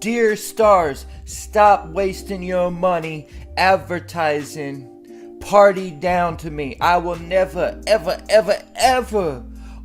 Dear stars, stop wasting your money advertising Party Down to me. I will never, ever, ever, ever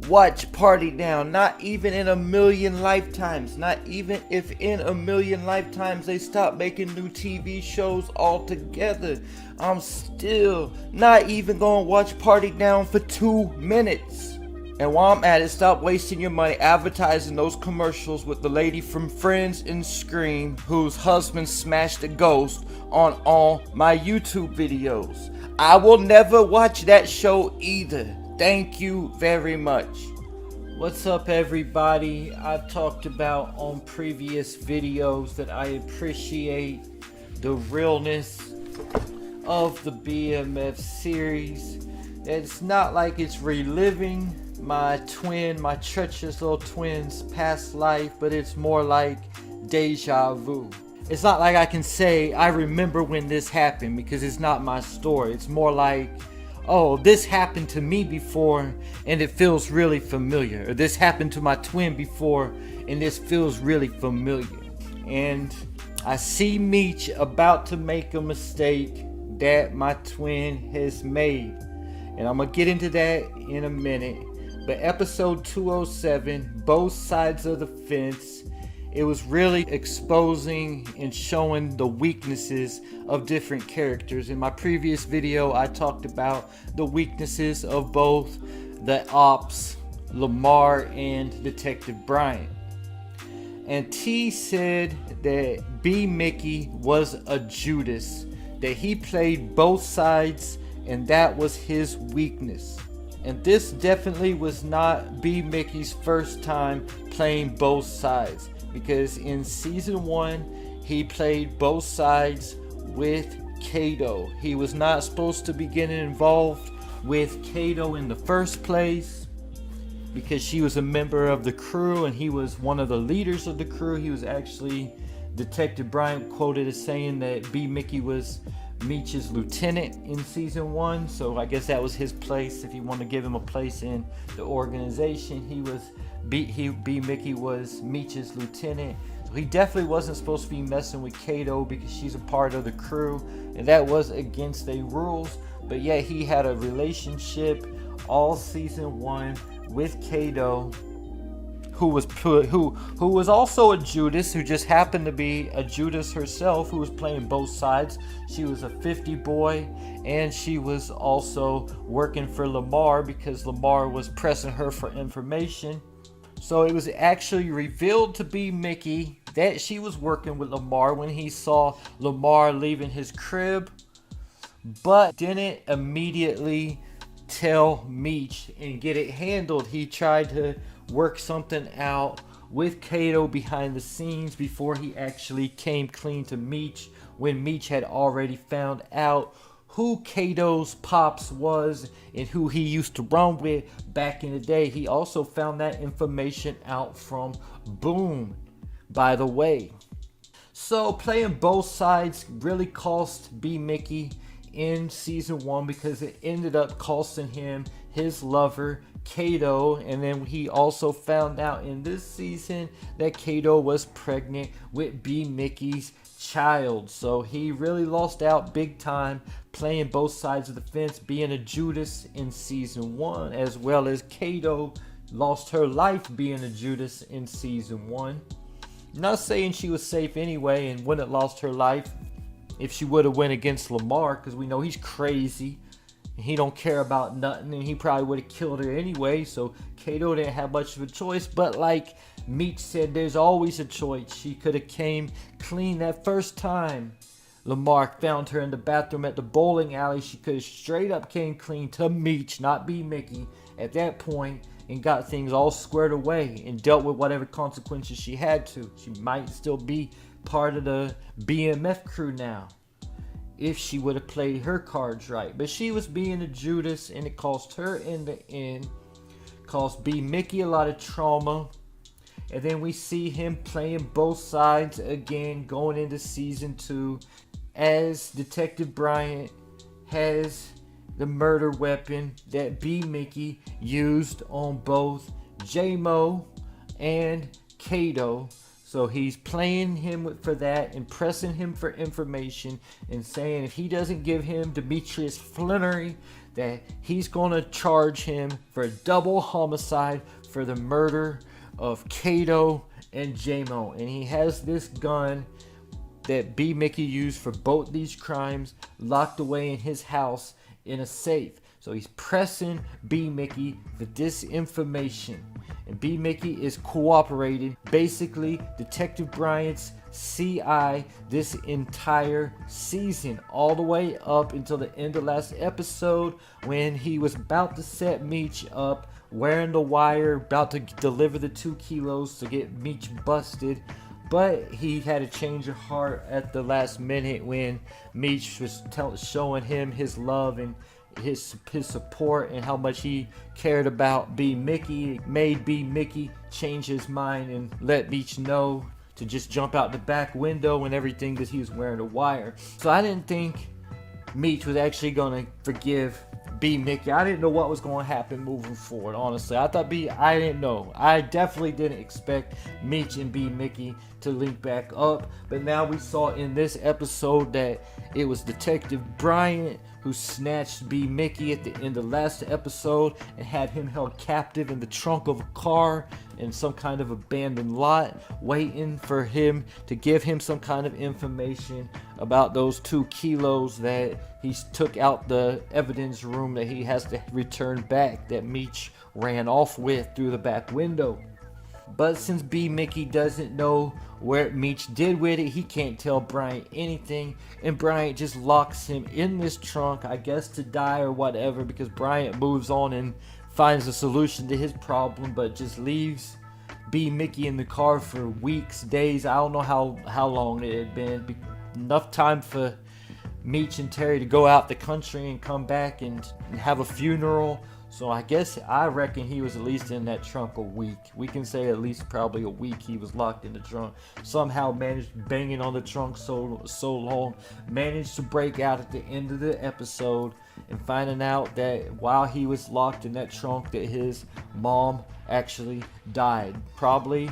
watch Party Down. Not even in a million lifetimes. Not even if in a million lifetimes they stop making new TV shows altogether. I'm still not even gonna watch Party Down for 2 minutes. And while I'm at it, stop wasting your money advertising those commercials with the lady from Friends and Scream whose husband smashed a ghost on all my YouTube videos. I will never watch that show either. Thank you very much. What's up, everybody? I've talked about on previous videos that I appreciate the realness of the BMF series. It's not like it's reliving my treacherous little twin's past life, but it's more like deja vu. It's not like I can say I remember when this happened, because it's not my story. It's more like, oh, this happened to me before and it feels really familiar, or this happened to my twin before and this feels really familiar. And I see Meech about to make a mistake that my twin has made, and I'm gonna get into that in a minute. But episode 207, Both Sides of the Fence, it was really exposing and showing the weaknesses of different characters. In my previous video, I talked about the weaknesses of both the ops, Lamar and Detective Bryant. And T said that Mickie was a Judas, that he played both sides and that was his weakness. And this definitely was not Mickie's first time playing both sides, because in season 1 he played both sides with Cato. He was not supposed to be getting involved with Cato in the first place because she was a member of the crew and he was one of the leaders of the crew. He was actually, Detective Bryant quoted as saying that Mickie was Meech's lieutenant in season 1, so I guess that was his place. If you want to give him a place in the organization, Mickie was Meech's lieutenant. So he definitely wasn't supposed to be messing with Cato because she's a part of the crew, and that was against their rules. But yet he had a relationship all season 1 with Cato, who was also a Judas, who just happened to be a Judas herself, who was playing both sides. She was a 50 boy, and she was also working for Lamar because Lamar was pressing her for information. So it was actually revealed to be Mickie that she was working with Lamar when he saw Lamar leaving his crib, but didn't immediately tell Meech and get it handled. He tried to work something out with Cato behind the scenes before he actually came clean to Meech, when Meech had already found out who Cato's pops was and who he used to run with back in the day. He also found that information out from Boom, by the way. So playing both sides really cost Mickie in season 1 because it ended up costing him his lover Cato, and then he also found out in this season that Cato was pregnant with Mickie's child. So he really lost out big time playing both sides of the fence, being a Judas in season 1, as well as Cato lost her life being a Judas in season 1. Not saying she was safe anyway and wouldn't have lost her life if she would have went against Lamar, because we know he's crazy. He don't care about nothing, and he probably would have killed her anyway, so Cato didn't have much of a choice. But like Meech said, there's always a choice. She could have came clean that first time Lamar found her in the bathroom at the bowling alley. She could have straight up came clean to Meech, not Mickie, at that point, and got things all squared away and dealt with whatever consequences she had to. She might still be part of the BMF crew now if she would have played her cards right. But she was being a Judas, and it cost her in the end. Cost Mickie a lot of trauma. And then we see him playing both sides again going into season 2 as Detective Bryant has the murder weapon that Mickie used on both J-Mo and Cato. So he's playing him for that and pressing him for information and saying if he doesn't give him Demetrius Flannery, that he's going to charge him for a double homicide for the murder of Cato and J-Mo. And he has this gun that B. Mickie used for both these crimes locked away in his house in a safe. So he's pressing B. Mickie for this information. And B. Mickie is cooperating. Basically, Detective Bryant's CI this entire season, all the way up until the end of last episode when he was about to set Meech up, wearing the wire, about to deliver the 2 kilos to get Meech busted. But he had a change of heart at the last minute when Meech was showing him his love and his support and how much he cared about B. Mickie. It made B. Mickie change his mind and let Meech know to just jump out the back window and everything because he was wearing a wire. So I didn't think Meech was actually going to forgive B. Mickie. I didn't know what was going to happen moving forward, honestly. I didn't know. I definitely didn't expect Meech and B. Mickie to link back up. But now we saw in this episode that it was Detective Bryant who snatched B. Mickie at the end of last episode and had him held captive in the trunk of a car in some kind of abandoned lot, waiting for him to give him some kind of information about those 2 kilos that he took out the evidence room that he has to return back, that Meech ran off with through the back window. But since B. Mickie doesn't know where Meech did with it, he can't tell Bryant anything, and Bryant just locks him in this trunk, I guess to die or whatever, because Bryant moves on and finds a solution to his problem, but just leaves B. Mickie in the car for weeks, days. I don't know how long it had been. Enough time for Meech and Terry to go out the country and come back and have a funeral. So I reckon he was at least in that trunk a week. We can say at least probably a week he was locked in the trunk. Somehow managed banging on the trunk so long, managed to break out at the end of the episode and finding out that while he was locked in that trunk that his mom actually died. Probably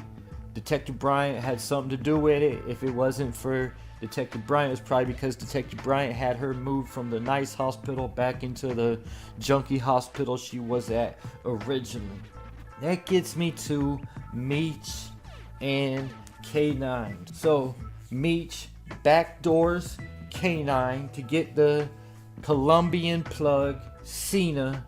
Detective Bryant had something to do with it. If it wasn't for Detective Bryant, it's probably because Detective Bryant had her moved from the nice hospital back into the junkie hospital she was at originally. That gets me to Meech and K9. So Meech backdoors K9 to get the Colombian plug Cena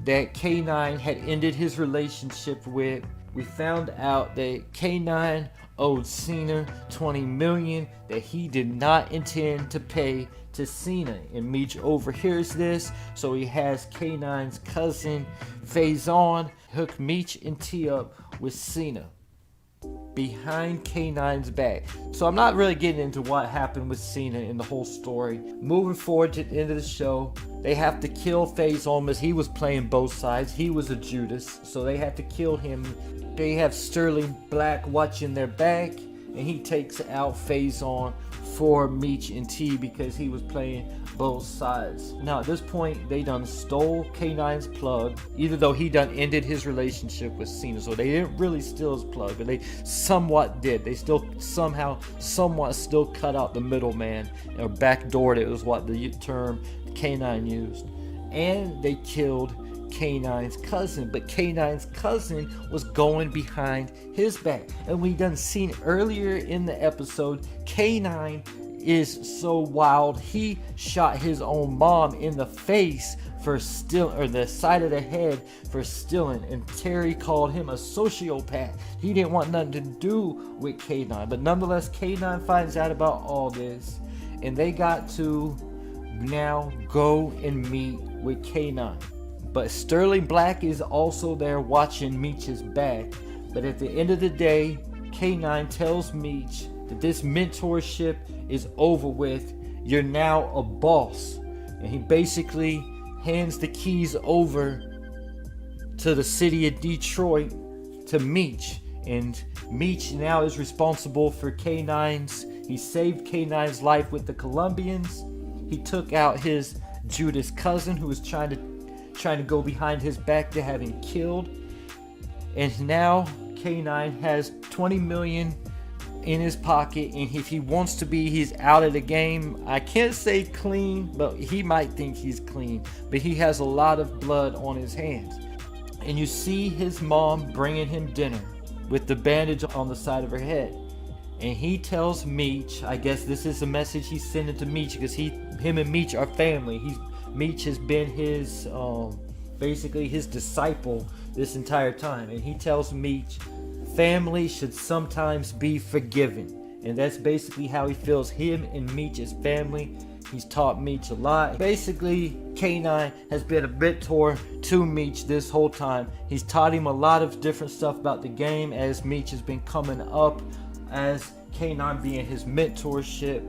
that K9 had ended his relationship with. We found out that K9 owed Cena $20 million that he did not intend to pay to Cena, and Meech overhears this, so he has K9's cousin Faison hook Meech and T up with Cena behind K9's back. So I'm not really getting into what happened with Cena in the whole story. Moving forward to the end of the show, they have to kill Faison as he was playing both sides. He was a Judas, so they have to kill him. They have Sterling Black watching their back, and he takes out Faison for Meech and T because he was playing both sides. Now at this point, they done stole K9's plug, even though he done ended his relationship with Cena. So they didn't really steal his plug, but they somewhat did. They still somewhat still cut out the middleman, or backdoored it, was what the term K9 used. And they killed K9's cousin, but K9's cousin was going behind his back. And we done seen earlier in the episode, K9 is so wild, he shot his own mom in the face for stealing, or the side of the head for stealing, and Terry called him a sociopath. He didn't want nothing to do with K9, but nonetheless K9 finds out about all this, and they got to now go and meet with K9. But Sterling Black is also there watching Meech's back. But at the end of the day, K9 tells Meech that this mentorship is over with. You're now a boss. And he basically hands the keys over to the city of Detroit to Meech. And Meech now is responsible for K9's. He saved K9's life with the Colombians. He took out his Judas cousin who was trying to go behind his back to have him killed. And now K9 has $20 million in his pocket, and if he wants to be, he's out of the game. I can't say clean, but he might think he's clean, but he has a lot of blood on his hands. And you see his mom bringing him dinner with the bandage on the side of her head. And he tells Meech, I guess this is a message he's sending to Meech, because him and Meech are family. Meech has been his, basically his disciple this entire time. And he tells Meech, family should sometimes be forgiven. And that's basically how he feels. Him and Meech is family. He's taught Meech a lot. Basically, K9 has been a mentor to Meech this whole time. He's taught him a lot of different stuff about the game as Meech has been coming up, as K9 being his mentorship.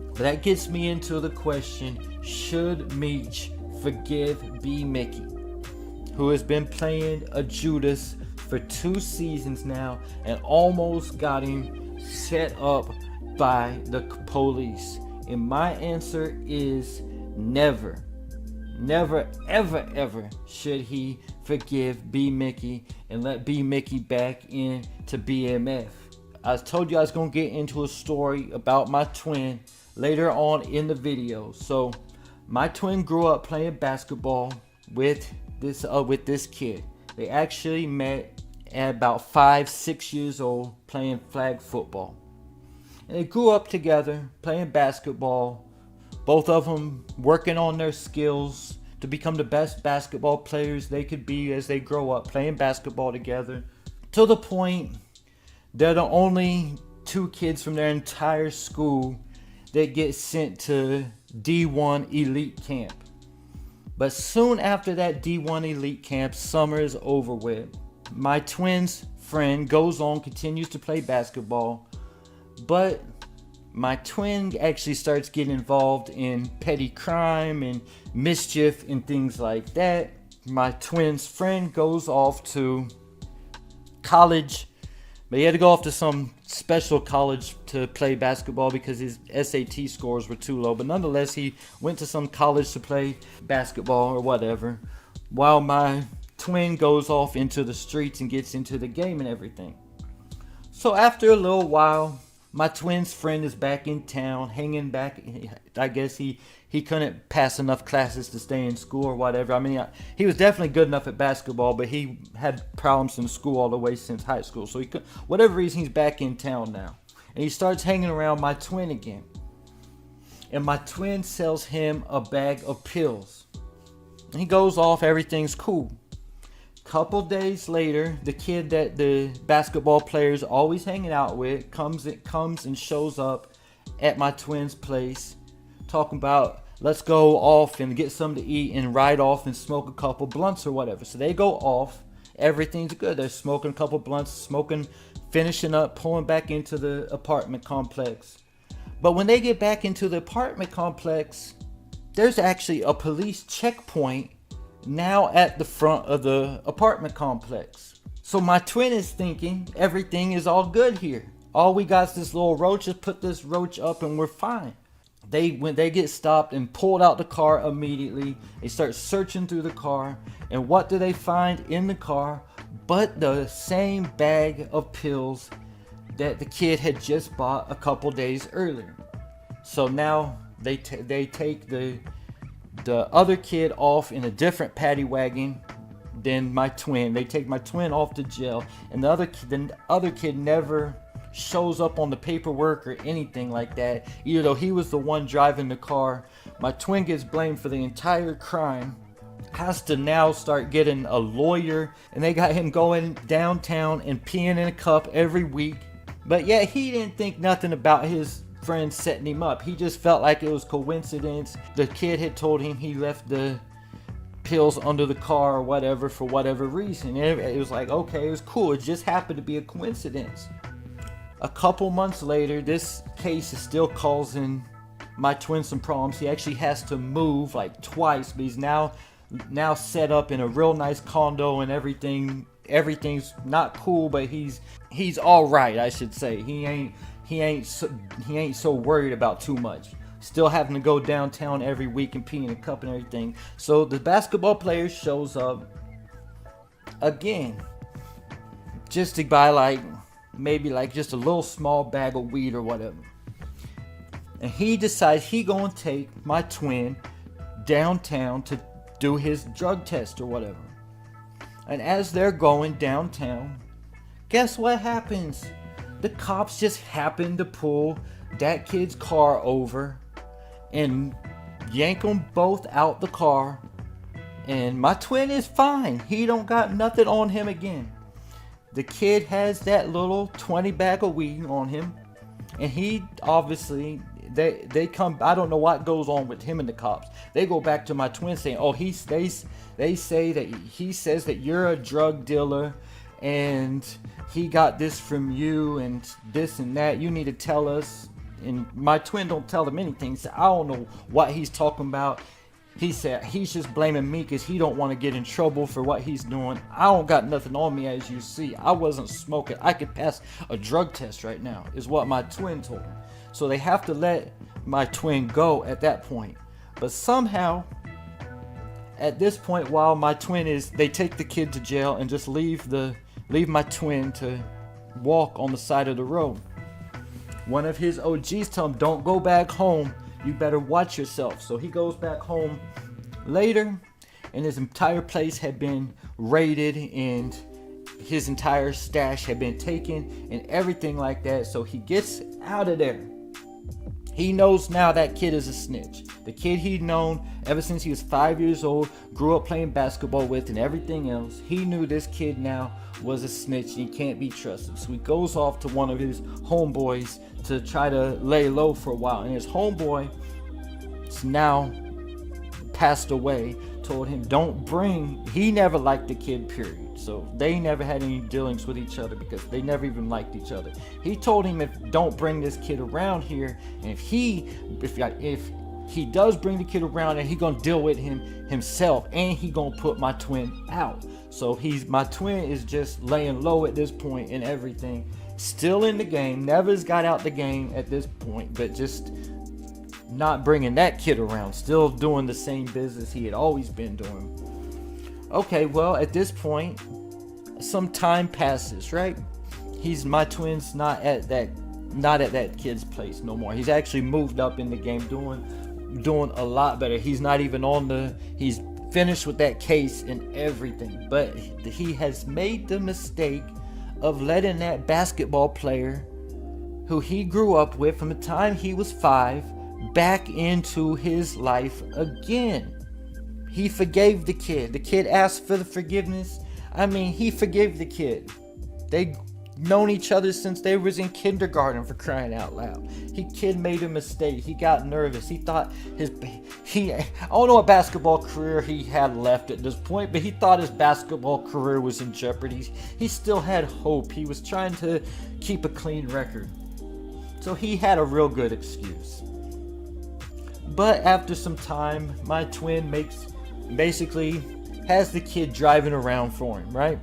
But that gets me into the question, should Meech forgive B Mickie, who has been playing a Judas for 2 seasons now and almost got him set up by the police? And my answer is never. Never, ever, ever should he forgive B Mickie and let B Mickie back into BMF. I told you I was going to get into a story about my twin later on in the video. So my twin grew up playing basketball with this kid. They actually met at about 5-6 years old playing flag football. And they grew up together playing basketball. Both of them working on their skills to become the best basketball players they could be as they grow up playing basketball together. To the point they're the only 2 kids from their entire school that get sent to D1 elite camp. But soon after that D1 elite camp, summer is over with. My twin's friend goes on, continues to play basketball, but my twin actually starts getting involved in petty crime and mischief and things like that. My twin's friend goes off to college, but he had to go off to some special college to play basketball because his SAT scores were too low. But nonetheless, he went to some college to play basketball or whatever, while my twin goes off into the streets and gets into the game and everything. So after a little while, my twin's friend is back in town, hanging back. I guess he couldn't pass enough classes to stay in school or whatever. I mean, he was definitely good enough at basketball, but he had problems in school all the way since high school. So whatever reason, he's back in town now. And he starts hanging around my twin again. And my twin sells him a bag of pills. And he goes off, everything's cool. Couple days later, the kid that the basketball players always hanging out with comes and shows up at my twin's place, talking about let's go off and get something to eat and ride off and smoke a couple blunts or whatever. So they go off, everything's good. They're smoking a couple blunts, finishing up, pulling back into the apartment complex. But when they get back into the apartment complex, there's actually a police checkpoint now at the front of the apartment complex. So my twin is thinking everything is all good here. All we got is this little roach. Just put this roach up and we're fine. When they get stopped and pulled out the car immediately, they start searching through the car. And what do they find in the car but the same bag of pills that the kid had just bought a couple days earlier? So now they take the other kid off in a different paddy wagon than my twin. They take my twin off to jail, and the other kid never shows up on the paperwork or anything like that, even though he was the one driving the car. My twin gets blamed for the entire crime, has to now start getting a lawyer, and they got him going downtown and peeing in a cup every week. But yeah, he didn't think nothing about his friend setting him up. He just felt like it was coincidence. The kid had told him he left the pills under the car or whatever for whatever reason. And it was like, okay, it was cool. It just happened to be a coincidence. A couple months later, this case is still causing my twin some problems. He actually has to move like twice, but he's now set up in a real nice condo and everything's not cool, but he's all right, I should say. He ain't so worried about too much. Still having to go downtown every week and pee in a cup and everything. So the basketball player shows up again, just to buy like maybe like just a little small bag of weed or whatever. And he decides he gonna take my twin downtown to do his drug test or whatever. And as they're going downtown, guess what happens? The cops just happen to pull that kid's car over and yank them both out the car. And my twin is fine. He don't got nothing on him again. The kid has that little 20 bag of weed on him. And he obviously, they come, I don't know what goes on with him and the cops. They go back to my twin saying, oh, they say that he says that you're a drug dealer and he got this from you and this and that. You need to tell us. And my twin don't tell them anything. So I don't know what he's talking about. He said he's just blaming me because he don't want to get in trouble for what he's doing. I don't got nothing on me, as you see. I wasn't smoking. I could pass a drug test right now, is what my twin told him. So they have to let my twin go at that point. But somehow, at this point, while my twin is, they take the kid to jail and just leave my twin to walk on the side of the road. One of his OGs tell him, don't go back home. You better watch yourself. So he goes back home later, and his entire place had been raided, and his entire stash had been taken, and everything like that. So he gets out of there. He knows now that kid is a snitch. The kid he'd known ever since he was 5 years old, grew up playing basketball with, and everything else. He knew this kid now was a snitch and he can't be trusted. So he goes off to one of his homeboys to try to lay low for a while. And his homeboy is now passed away, told him he never liked the kid, period. So they never had any dealings with each other because they never even liked each other. He told him, don't bring this kid around here, and if he does bring the kid around, and he gonna deal with him himself, and he gonna put my twin out. So my twin is just laying low at this point and everything, still in the game, never got out the game at this point, but just not bringing that kid around, still doing the same business he had always been doing. Okay, well, at this point, some time passes, right? My twin's not at that kid's place no more. He's actually moved up in the game, doing a lot better. He's not even he's finished with that case and everything. But he has made the mistake of letting that basketball player who he grew up with from the time he was 5 back into his life again. He forgave the kid. The kid asked for the forgiveness. I mean, he forgave the kid. They known each other since they was in kindergarten, for crying out loud. Kid made a mistake. He got nervous. He thought I don't know what basketball career he had left at this point, but he thought his basketball career was in jeopardy. He still had hope. He was trying to keep a clean record. So he had a real good excuse. But after some time, my twin basically has the kid driving around for him, right?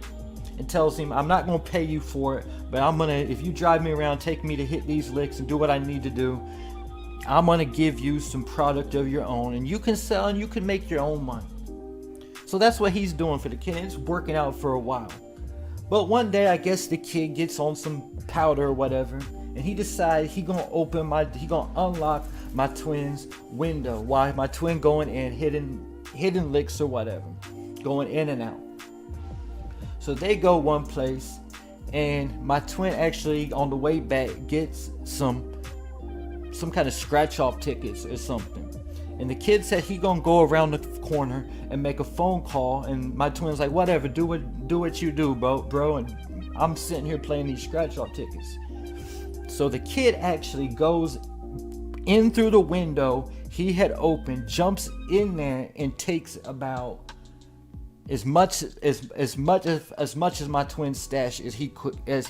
And tells him, I'm not going to pay you for it, but if you drive me around, take me to hit these licks and do what I need to do, I'm going to give you some product of your own, and you can sell and you can make your own money. So that's what he's doing for the kid. It's working out for a while. But one day, I guess the kid gets on some powder or whatever, and he decides he gonna unlock my twin's window while my twin going in, hitting licks or whatever, going in and out. So they go one place, and my twin actually on the way back gets some kind of scratch off tickets or something. And the kid said he gonna go around the corner and make a phone call, and my twin's like, whatever, do what you do, bro. And I'm sitting here playing these scratch off tickets. So the kid actually goes in through the window he had opened, jumps in there, and takes about as much as my twin's stash as quick as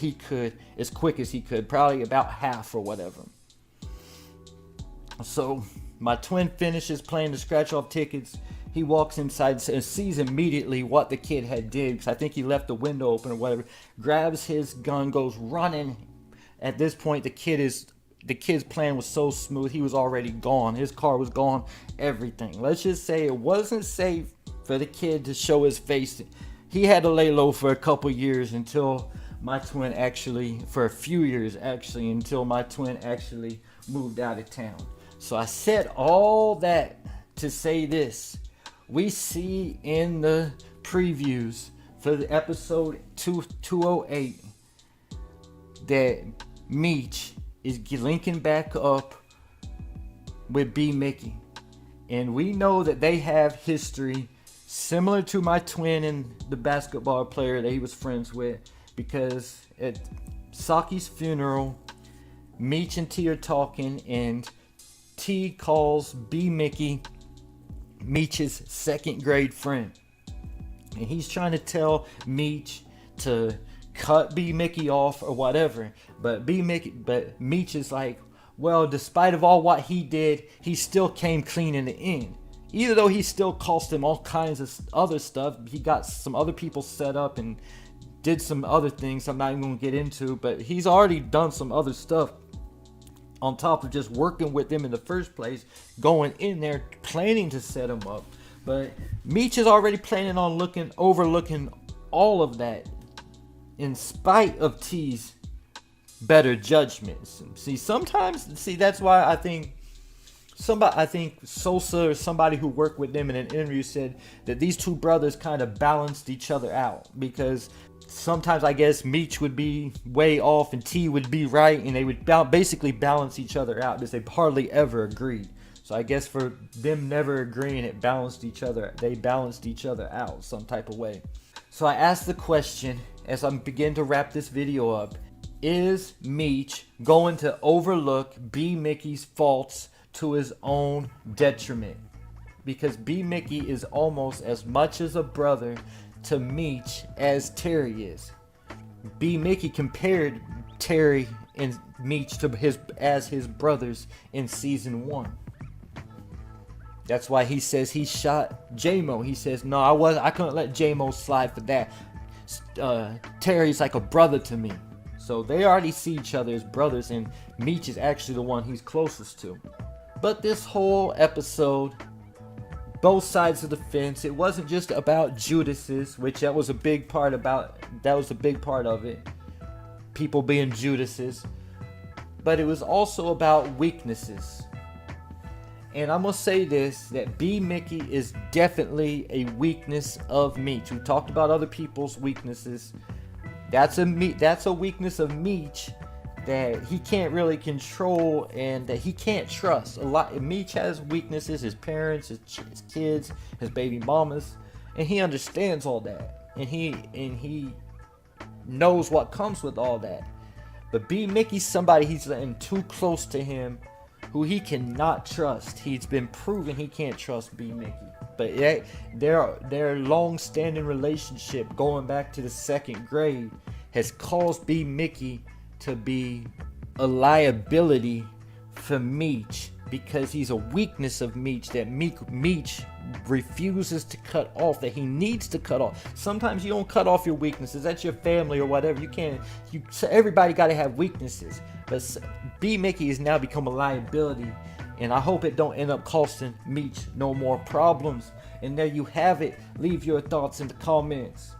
he could, probably about half or whatever. So my twin finishes playing the scratch off tickets. He walks inside and sees immediately what the kid had did, because I think he left the window open or whatever. Grabs his gun, goes running. At this point, the kid's plan was so smooth, he was already gone. His car was gone, everything. Let's just say it wasn't safe for the kid to show his face. He had to lay low for a couple years until my twin actually, for a few years actually, until my twin actually moved out of town. So I said all that to say this. We see in the previews for the episode 208 that Meech is linking back up with B Mickie. And we know that they have history similar to my twin and the basketball player that he was friends with, because at Saki's funeral, Meech and T are talking, and T calls B Mickie Meech's second grade friend. And he's trying to tell Meech to cut B Mickie off or whatever. But Meech is like, well, despite of all what he did, he still came clean in the end. Even though he still cost him all kinds of other stuff, he got some other people set up and did some other things I'm not even going to get into, but he's already done some other stuff on top of just working with them in the first place, going in there planning to set him up. But Meech is already planning on overlooking all of that in spite of T's better judgments. That's why I think Sosa or somebody who worked with them in an interview said that these two brothers kind of balanced each other out, because sometimes I guess Meech would be way off and T would be right, and they would basically balance each other out, because they hardly ever agreed. So I guess for them never agreeing, they balanced each other out some type of way. So I asked the question as I begin to wrap this video up: is Meech going to overlook B Mickie's faults to his own detriment? Because B Mickie is almost as much as a brother to Meech as Terry is. B Mickie compared Terry and Meech to his brothers in season 1. That's why he says he shot J-Mo. He says, no, I couldn't let J-Mo slide for that. Terry's like a brother to me. So they already see each other as brothers, and Meech is actually the one he's closest to. But this whole episode, both sides of the fence, it wasn't just about Judas's, which that was a big part of it, people being Judas's, but it was also about weaknesses. And I'm gonna say this, that B Mickie is definitely a weakness of Meech. We talked about other people's weaknesses. That's a weakness of Meech that he can't really control and that he can't trust. Meech has weaknesses: his parents, his kids, his baby mamas, and he understands all that, and he knows what comes with all that. But B Mickie's somebody he's letting too close to him, who he cannot trust. He's been proven he can't trust B Mickie. But their long-standing relationship, going back to the second grade, has caused B Mickie to be a liability for Meech, because he's a weakness of Meech that Meech refuses to cut off, that he needs to cut off. Sometimes you don't cut off your weaknesses. That's your family or whatever. Everybody got to have weaknesses. But B Mickie has now become a liability, and I hope it don't end up costing Meech no more problems. And there you have it. Leave your thoughts in the comments.